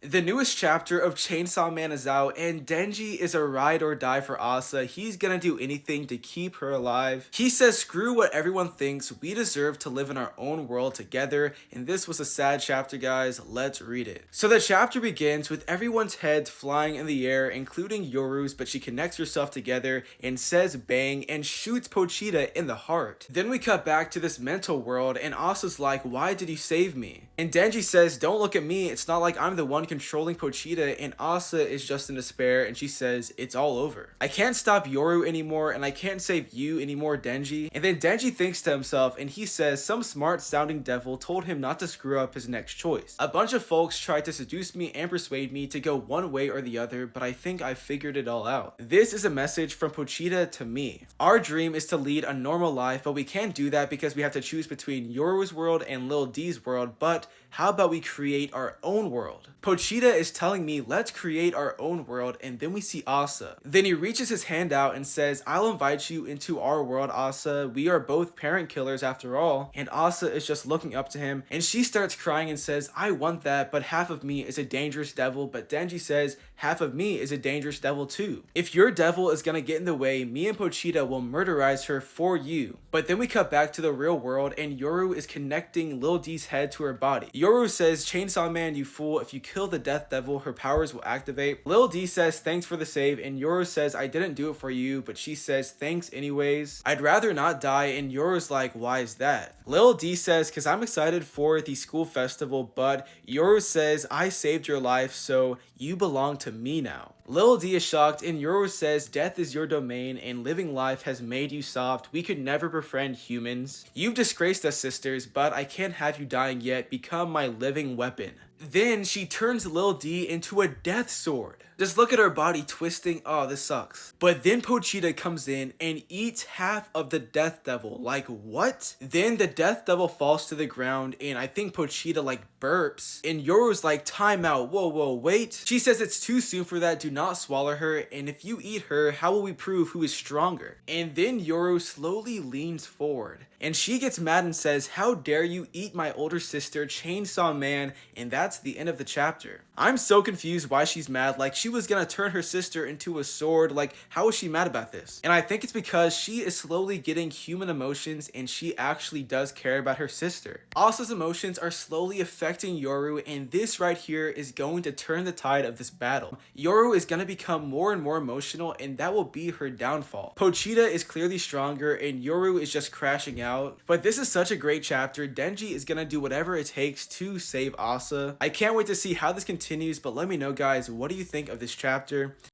The newest chapter of Chainsaw Man is out, and Denji is a ride or die for Asa. He's gonna do anything to keep her alive. He says, screw what everyone thinks, we deserve to live in our own world together, and this was a sad chapter, guys. Let's read it. So the chapter begins with everyone's heads flying in the air, including Yoru's, but she connects herself together and says bang and shoots Pochita in the heart. Then we cut back to this mental world, and Asa's like, why did you save me? And Denji says, don't look at me, it's not like I'm the one controlling Pochita, and Asa is just in despair, and she says, it's all over. I can't stop Yoru anymore, and I can't save you anymore, Denji. And then Denji thinks to himself, and he says, some smart sounding devil told him not to screw up his next choice. A bunch of folks tried to seduce me and persuade me to go one way or the other, but I think I figured it all out. This is a message from Pochita to me. Our dream is to lead a normal life, but we can't do that because we have to choose between Yoru's world and Lil D's world, but how about we create our own world? Pochita is telling me, let's create our own world, and then we see Asa. Then he reaches his hand out and says, I'll invite you into our world, Asa. We are both parent killers after all. And Asa is just looking up to him, and she starts crying and says, I want that, but half of me is a dangerous devil. But Denji says, half of me is a dangerous devil too. If your devil is gonna get in the way, me and Pochita will murderize her for you. But then we cut back to the real world, and Yoru is connecting Lil D's head to her body. Yoru says, Chainsaw Man, you fool, if you kill the death devil, her powers will activate. Lil D says, thanks for the save, and Yoru says, I didn't do it for you, but she says, thanks anyways. I'd rather not die, and Yoru's like, why is that? Lil D says, cause I'm excited for the school festival, but Yoru says, I saved your life, so you belong to me now. Lil D is shocked, and Yoru says, death is your domain and living life has made you soft. We could never befriend humans. You've disgraced us, sisters, but I can't have you dying yet. Become my living weapon. Then she turns Lil D into a death sword. Just look at her body twisting. Oh, this sucks. But then Pochita comes in and eats half of the death devil. Like, what? Then the death devil falls to the ground, and I think Pochita like burps. And Yoru's like, time out. Whoa, wait. She says it's too soon for that. Do not swallow her. And if you eat her, how will we prove who is stronger? And then Yoru slowly leans forward, and she gets mad and says, how dare you eat my older sister, Chainsaw Man? And that's the end of the chapter. I'm so confused why she's mad. Like, she was gonna turn her sister into a sword. Like, how is she mad about this? And I think it's because she is slowly getting human emotions, and she actually does care about her sister. Asa's emotions are slowly affecting Yoru, and this right here is going to turn the tide of this battle. Yoru is gonna become more and more emotional, and that will be her downfall. Pochita is clearly stronger, and Yoru is just crashing out. But this is such a great chapter. Denji is gonna do whatever it takes to save Asa. I can't wait to see how this continues, but let me know, guys, what do you think of this chapter?